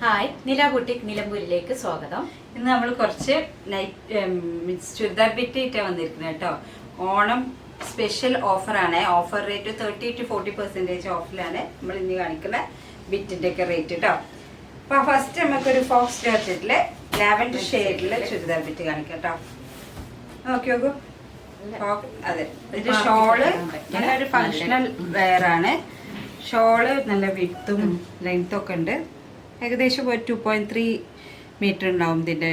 Hi, നില boutique നിലമ്പൂരിലേക്ക് സ്വാഗതം. ഇന്ന് നമ്മൾ കുറച്ച് ചുരിദാർ ബിറ്റ് ഇട്ടാണ് വന്നിരിക്കുന്നത് കേട്ടോ. ഓണം സ്പെഷ്യൽ ഓഫറാണ്. ഓഫർ റേറ്റ് 30-40% ഓഫിലാണ് നമ്മൾ ഇന്ന് കാണിക്കുന്ന ബിറ്റിന്റെ ഒക്കെ റേറ്റ് കേട്ടോ. അപ്പൊ ഫസ്റ്റ് നമുക്കൊരു ഫോക്സ് ജോർജറ്റില് ലാവൻഡർ ഷെയ്ഡില് ചുരിദാർ ബിറ്റ് കാണിക്കാം കേട്ടോ. നോക്കി നോക്കൂ. അതെ, ഇതിന്റെ ഷോള് നല്ലൊരു ഫങ്ഷണൽ വെയർ ആണ്. ഷോള് നല്ല വിഡ്ത്തും ലെങ്ത്തും ഒക്കെ ഉണ്ട്. ഏകദേശം ഒരു 2.3 മീറ്റർ ഉണ്ടാവും ഇതിൻ്റെ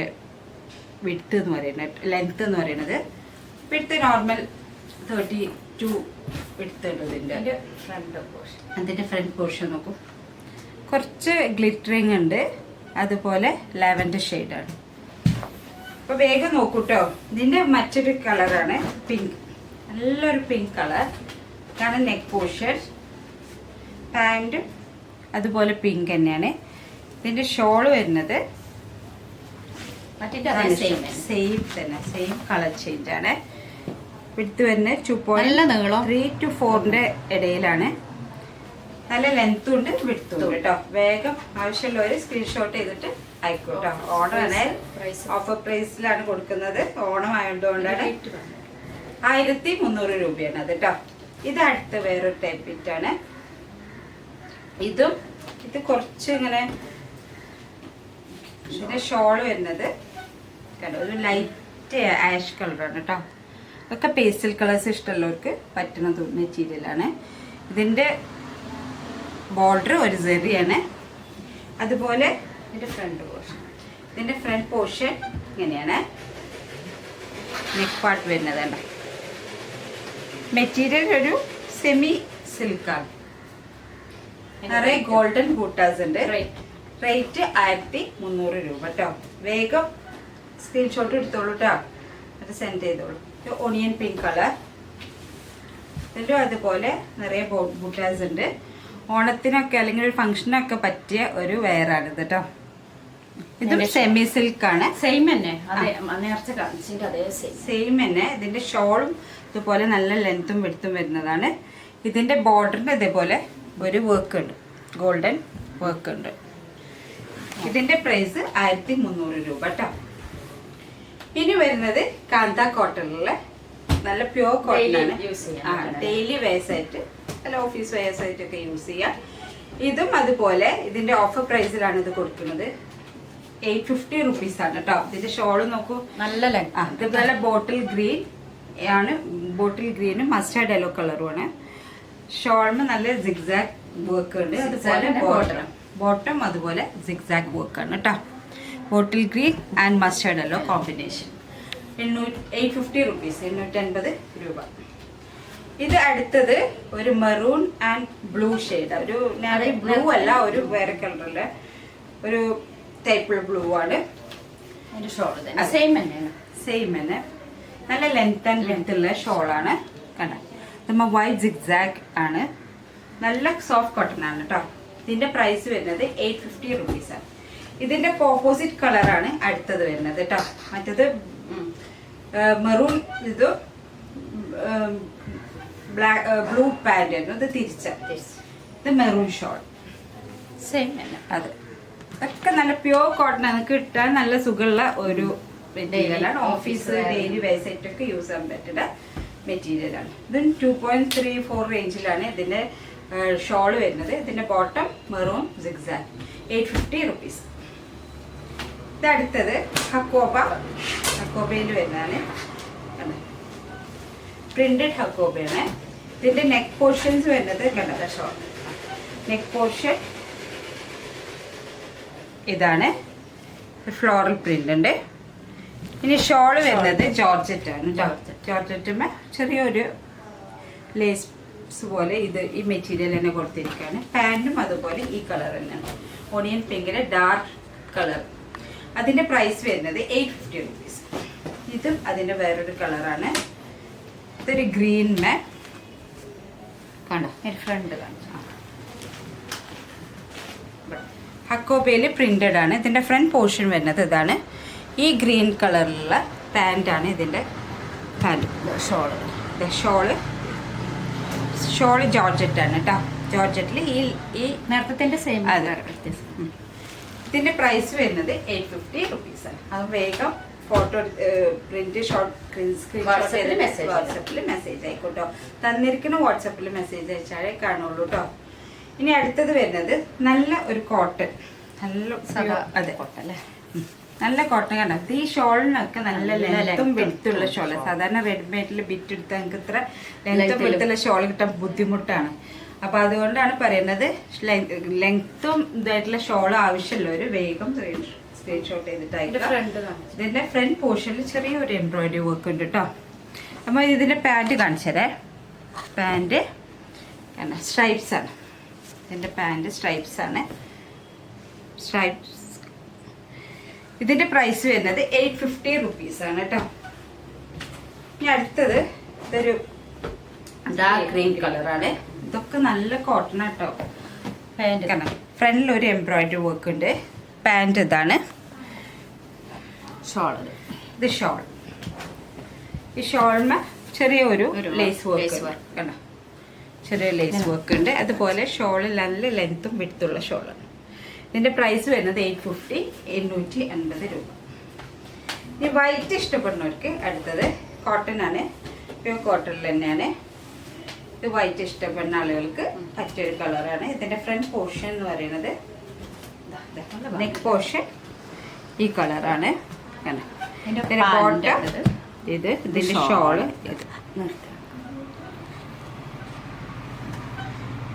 വിഡ്ത്ത് എന്ന് പറയുന്നത്. ലെങ്ത്ത് എന്ന് പറയുന്നത് വിഡ്ത്ത് നോർമൽ 32 വിഡ്ത്ത് ഉണ്ട് ഇതിൻ്റെ ഫ്രണ്ട് പോർഷൻ. അതിൻ്റെ ഫ്രണ്ട് പോർഷൻ നോക്കും, കുറച്ച് ഗ്ലിറ്ററിങ് ഉണ്ട്, അതുപോലെ ലാവൻഡർ ഷെയ്ഡാണ്. അപ്പോൾ വേഗം നോക്കൂട്ടോ. ഇതിൻ്റെ മറ്റൊരു കളറാണ് പിങ്ക്, നല്ലൊരു പിങ്ക് കളർ. ഇതാണ് നെക്ക് പോർഷൻ. പാൻറ് അതുപോലെ പിങ്ക് തന്നെയാണ്. ഇതിന്റെ ഷോള് വരുന്നത് സെയിം തന്നെ, സെയിം കളർ ചേഞ്ച് ആണ്. വിഡ്ത്ത് വരുന്നത് 2.3 to 4 ഇടയിലാണ്. നല്ല ലെങ്ത്തും ഉണ്ട് വിഡ്ത്തും ഉണ്ട് കേട്ടോ. വേഗം ആവശ്യമുള്ളവർ സ്ക്രീൻഷോട്ട് ചെയ്തിട്ട് ആയിക്കോട്ടോ. ഓണമാണ്, ഓഫർ പ്രൈസിലാണ് കൊടുക്കുന്നത്. ഓണം ആയതുകൊണ്ടാണ് 1300 രൂപയാണ് അത് കേട്ടോ. ഇത് അടുത്ത വേറൊരു ടൈപ്പ് ബിറ്റാണ്. ഇത് കുറച്ച് ഇങ്ങനെ ഇതിന്റെ ഷോള് വരുന്നത് കണ്ടോ, ഒരു ലൈറ്റ് ആഷ് കളറാണ് കേട്ടോ. ഒക്കെ പേസ്റ്റൽ കളേഴ്സ് ഇഷ്ടമുള്ളവർക്ക് പറ്റുന്ന മെറ്റീരിയലാണ്. ഇതിന്റെ ബോർഡർ ഒരു സെറിയാണ്. അതുപോലെ ഇതിന്റെ ഫ്രണ്ട് പോർഷൻ ഇങ്ങനെയാണ്. നെക്ക് പാർട്ട് വരുന്നതാണ്. മെറ്റീരിയൽ ഒരു സെമി സിൽക്കാണ്. നിറയെ ഗോൾഡൻ ബൂട്ടാസ് ഉണ്ട്. റേറ്റ് 1300 രൂപ കേട്ടോ. വേഗം സ്ക്രീൻഷോട്ട് എടുത്തോളൂ കേട്ടോ, അത് സെൻഡ് ചെയ്തോളൂ. Onion pink colour. ഇതിലും അതുപോലെ നിറയെ ബൂട്ടാസ് ഉണ്ട്. ഓണത്തിനൊക്കെ അല്ലെങ്കിൽ ഒരു ഫംഗ്ഷനൊക്കെ പറ്റിയ ഒരു വെയറാണിത് കേട്ടോ. ഇതും സെമി സിൽക്ക് ആണ്. സെയിം തന്നെ, സെയിം തന്നെ. ഇതിന്റെ ഷോളും ഇതുപോലെ നല്ല ലെങ്ത്തും വെടുത്തും വരുന്നതാണ്. ഇതിന്റെ ബോർഡറിന് ഇതേപോലെ ഒരു വർക്ക് ഉണ്ട്, ഗോൾഡൻ വർക്ക് ഉണ്ട്. ഇതിന്റെ പ്രൈസ് 1300 രൂപ കേട്ടോ. ഇനി വരുന്നത് കാന്ത കോട്ടണിലുള്ള നല്ല പ്യൂർ കോട്ടൺ ആണ്. ഡെയിലി വെയർസ് ആയിട്ട്, അല്ല ഓഫീസ് വെയർസ് ആയിട്ടൊക്കെ യൂസ് ചെയ്യാം. ഇതും അതുപോലെ ഇതിന്റെ ഓഫർ പ്രൈസിലാണ് ഇത് കൊടുക്കുന്നത്. 850 റുപ്പീസ് ആണ് കേട്ടോ. ഇതിന്റെ ഷോള് നോക്കൂ, നല്ല ഇതുപോലെ ബോട്ടിൽ ഗ്രീൻ ആണ്. ബോട്ടിൽ ഗ്രീനും മസ്റ്റാർഡ് യെല്ലോ കളറും ആണ്. ഷോളിന് നല്ല സിഗ്സാഗ് വർക്ക് ഉണ്ട്. അതുപോലെ ബോട്ടം അതുപോലെ സിഗ്സാഗ് വർക്ക് ആണ് കേട്ടോ. Bottle green and mustard yellow combination. 850 rupees, 850 രൂപ. ഇത് അടുത്തത് ഒരു മെറൂൺ ആൻഡ് ബ്ലൂ ഷെയ്ഡ്. ഒരു ബ്ലൂ അല്ല, ഒരു വേറെ കളറുള്ള ഒരു ടൈപ്പ് ബ്ലൂ ആണ്. സെയിം തന്നെ, നല്ല ലെങ്ത് ആൻഡ് ലെങ്ത് ഉള്ള ഷോളാണ്. കണ്ട, നമ്മൾ വൈറ്റ് സിഗ്സാഗ് ആണ്. നല്ല സോഫ്റ്റ് കോട്ടൺ ആണ് കേട്ടോ. ഇതിന്റെ പ്രൈസ് വരുന്നത് 850 റുപ്പീസ് ആണ്. ഇതിന്റെ ഓപ്പോസിറ്റ് കളറാണ് അടുത്തത് വരുന്നത് കേട്ടോ. മറ്റത് മെറൂൺ, ഇത് ബ്ലൂ പാന്റ് ആയിരുന്നു. ഇത് ഇത് മെറൂൺ ഷോൾ. സെയിം തന്നെ. അതെ, ഒക്കെ നല്ല പ്യൂർ കോട്ടൺ ആണ്. കിട്ടാൻ നല്ല സുഖമുള്ള ഒരു മെറ്റീരിയലാണ്. ഓഫീസ് ഡെയിലി വെയർസായിട്ടൊക്കെ യൂസ് ചെയ്യാൻ പറ്റുന്ന മെറ്റീരിയലാണ്. ഇത് 2.34 റേഞ്ചിലാണ് ഇതിന്റെ ഷോള് വരുന്നത്. ഇതിന്റെ ബോട്ടം മെറൂൺ സിഗ്സാഗ്. 850 റുപ്പീസ്. ഇത് അടുത്തത് ഹക്കോബയിൽ വരുന്നതാണ്. പ്രിന്റഡ് ഹക്കോബയാണ്. ഇതിന്റെ നെക്ക് പോർഷൻസ് വരുന്നത് കണ്ടോ, ഷോൾ നെക്ക് പോർഷൻ ഇതാണ്. ഫ്ലോറൽ പ്രിന്റ് ഉണ്ട്. ഇനി ഷോള് വരുന്നത് ജോർജറ്റ് ആണ്. ജോർജറ്റുമ്മ ചെറിയൊരു ലേസ് പോലെ ഇത് ഈ മെറ്റീരിയൽ തന്നെ കൊടുത്തിരിക്കുകയാണ്. പാൻറ്റും അതുപോലെ ഈ കളർ തന്നെയാണ്, ഓണിയൻ പിങ്കിലെ ഡാർക്ക് കളർ. അതിന്റെ പ്രൈസ് വരുന്നത് 850 റുപ്പീസ്. ഇതും അതിന്റെ വേറൊരു കളറാണ്. ഇതൊരു ഗ്രീൻ കണ്ടോ, ഫ്രണ്ട് കാണിച്ചു. ഹക്കോബയിൽ പ്രിന്റഡ് ആണ്. ഇതിന്റെ ഫ്രണ്ട് പോർഷൻ വരുന്നത് ഇതാണ്. ഈ ഗ്രീൻ കളറിലുള്ള പാൻറ്റാണ് ഇതിന്റെ പാൻറ്. ഷോള് ജോർജറ്റ് ആണ് കേട്ടോ. ജോർജറ്റിൽ ഈ നേരത്തെ സെയിം. ഇതിന്റെ പ്രൈസ് വരുന്നത് 850 റുപ്പീസാണ്. അത് വേഗം ഫോട്ടോ പ്രിന്റ് വാട്സപ്പിൽ മെസ്സേജ് ആയിക്കോട്ടോ. തന്നിരിക്കുന്ന വാട്സപ്പിൽ മെസ്സേജ് അയച്ചാലേ കാണുള്ളൂ കേട്ടോ. ഇനി അടുത്തത് വരുന്നത് നല്ല ഒരു കോട്ടൺ, അതെ നല്ല കോട്ടൺ കണ്ട. ഈ ഷോളിനൊക്കെ നല്ല ലെങ്ത്തും വെടുത്തുള്ള ഷോള്. സാധാരണ റെഡിമെയ്ഡിൽ ബിറ്റ് എടുത്താൽ നമുക്ക് ഇത്ര ലെങ്ത്തും വെടുത്തുള്ള ഷോൾ കിട്ടാൻ ബുദ്ധിമുട്ടാണ്. അപ്പൊ അതുകൊണ്ടാണ് പറയുന്നത് ലെങ്ത്തും ഇതായിട്ടുള്ള ഷോൾ ആവശ്യമുള്ളവര് വേഗം സ്ക്രീൻഷോട്ട് ചെയ്തിട്ടായിരിക്കും. ഇതിന്റെ ഫ്രണ്ട് പോർഷനിൽ ചെറിയൊരു എംബ്രോയിഡറി വർക്ക് ഉണ്ട് കേട്ടോ. അപ്പൊ ഇതിന്റെ പാൻറ് കാണിച്ചതേ. പാൻറ് സ്ട്രൈപ്സ് ആണ്. ഇതിന്റെ പാൻറ് സ്ട്രൈപ്സ് ആണ്. സ്ട്രൈപ്സ് ഇതിന്റെ പ്രൈസ് വരുന്നത് 850 റുപ്പീസാണ് കേട്ടോ. ഇനി അടുത്തത് ഇതൊരു ഡാർക്ക് ഗ്രീൻ കളറാണ്. ഇതൊക്കെ നല്ല കോട്ടൺ കേട്ടോ. കാരണം ഫ്രണ്ടിൽ ഒരു എംബ്രോയിഡറി വർക്ക് ഉണ്ട്. പാൻറ് ഇതാണ്. ഷോൾ ഇത് ഷോൾ. ഈ ഷോളിന് ചെറിയൊരു ലേസ് വർക്ക് കണ്ടോ. ചെറിയ ലേസ് വർക്ക് ഉണ്ട്. അതുപോലെ ഷോള് നല്ല ലെങ്ത്തും വിടുത്തുള്ള ഷോളാണ്. ഇതിന്റെ പ്രൈസ് വരുന്നത് 850, 880 രൂപ. ഈ വൈറ്റ് ഇഷ്ടപ്പെടുന്നവർക്ക് അടുത്തത് കോട്ടൺ ആണ്. പ്യൂർ കോട്ടണിൽ തന്നെയാണ്. ഇത് വൈറ്റ് ഇഷ്ടപ്പെടുന്ന ആളുകൾക്ക് പറ്റിയൊരു കളറാണ്. ഇതിന്റെ ഫ്രണ്ട് പോർഷൻ എന്ന് പറയുന്നത് നെക്ക് പോർഷൻ ഈ കളറാണ്. ഇത് ഇതിന്റെ ഷോള്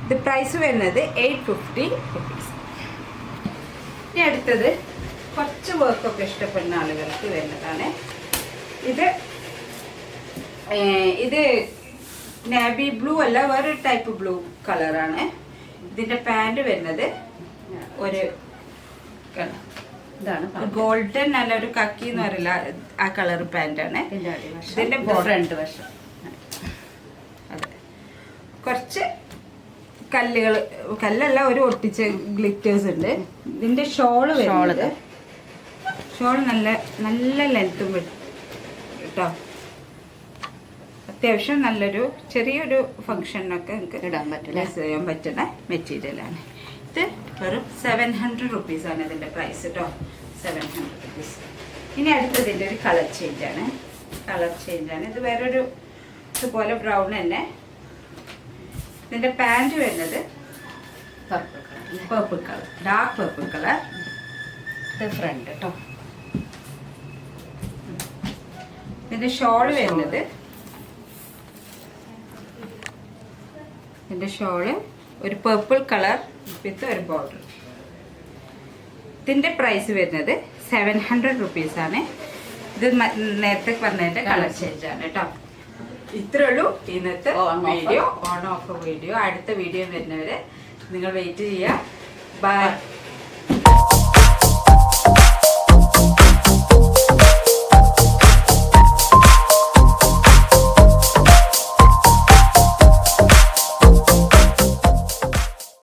ഇത് പ്രൈസ് വരുന്നത് 850 റുപ്പീസ്. ഇനി അടുത്തത് കുറച്ച് വർക്കൊക്കെ ഇഷ്ടപ്പെടുന്ന ആളുകൾക്ക് വരുന്നതാണ്. ഇത് നേവി ബ്ലൂ അല്ല, വേറൊരു ടൈപ്പ് ബ്ലൂ കളറാണ്. ഇതിന്റെ പാൻറ് വരുന്നത് ഒരു ഇതാണ് ഗോൾഡൻ അല്ല, ഒരു കക്കി എന്ന് പറയില്ല, ആ കളർ പാൻറ്റാണ്. ഇതിന്റെ ഫ്രണ്ട് വശം അതെ കുറച്ച് കല്ലല്ല, ഒരു ഒട്ടിച്ച ഗ്ലിറ്റേഴ്സ് ഉണ്ട്. ഇതിന്റെ ഷോള് നല്ല നല്ല ലെങ്ത്തും കേട്ടോ. അത്യാവശ്യം നല്ലൊരു ചെറിയൊരു ഫംഗ്ഷനൊക്കെ നമുക്ക് ഇടാൻ ചെയ്യാൻ പറ്റുന്ന മെറ്റീരിയലാണ്. ഇത് വെറും 700 റുപ്പീസാണ് ഇതിന്റെ പ്രൈസ് കേട്ടോ. 700 റുപ്പീസ്. ഇനി അടുത്തതിന്റെ ഒരു കളർ ചേഞ്ചാണ്. ഇത് വേറൊരു ഇതുപോലെ ബ്രൗൺ തന്നെ. ഇതിന്റെ പാൻറ് വരുന്നത് purple colour, dark purple colour. ഇത് ഫ്രണ്ട് കേട്ടോ. ഇതിന്റെ ഷോള് വരുന്നത് ഒരു പർപ്പിൾ കളർ വിത്ത് ഒരു ബോർഡർ. ഇതിന്റെ പ്രൈസ് വരുന്നത് 700 റുപ്പീസാണ്. ഇത് നേരത്തെ പറഞ്ഞതിന്റെ കളർ ചേഞ്ച് ആണ് കേട്ടോ. ഇത്രേ ഉള്ളൂ ഇന്നത്തെ വീഡിയോ, ഓൺ ഓഫർ വീഡിയോ. അടുത്ത വീഡിയോ വരുന്നവരെ നിങ്ങൾ വെയിറ്റ് ചെയ്യുക. ബൈ.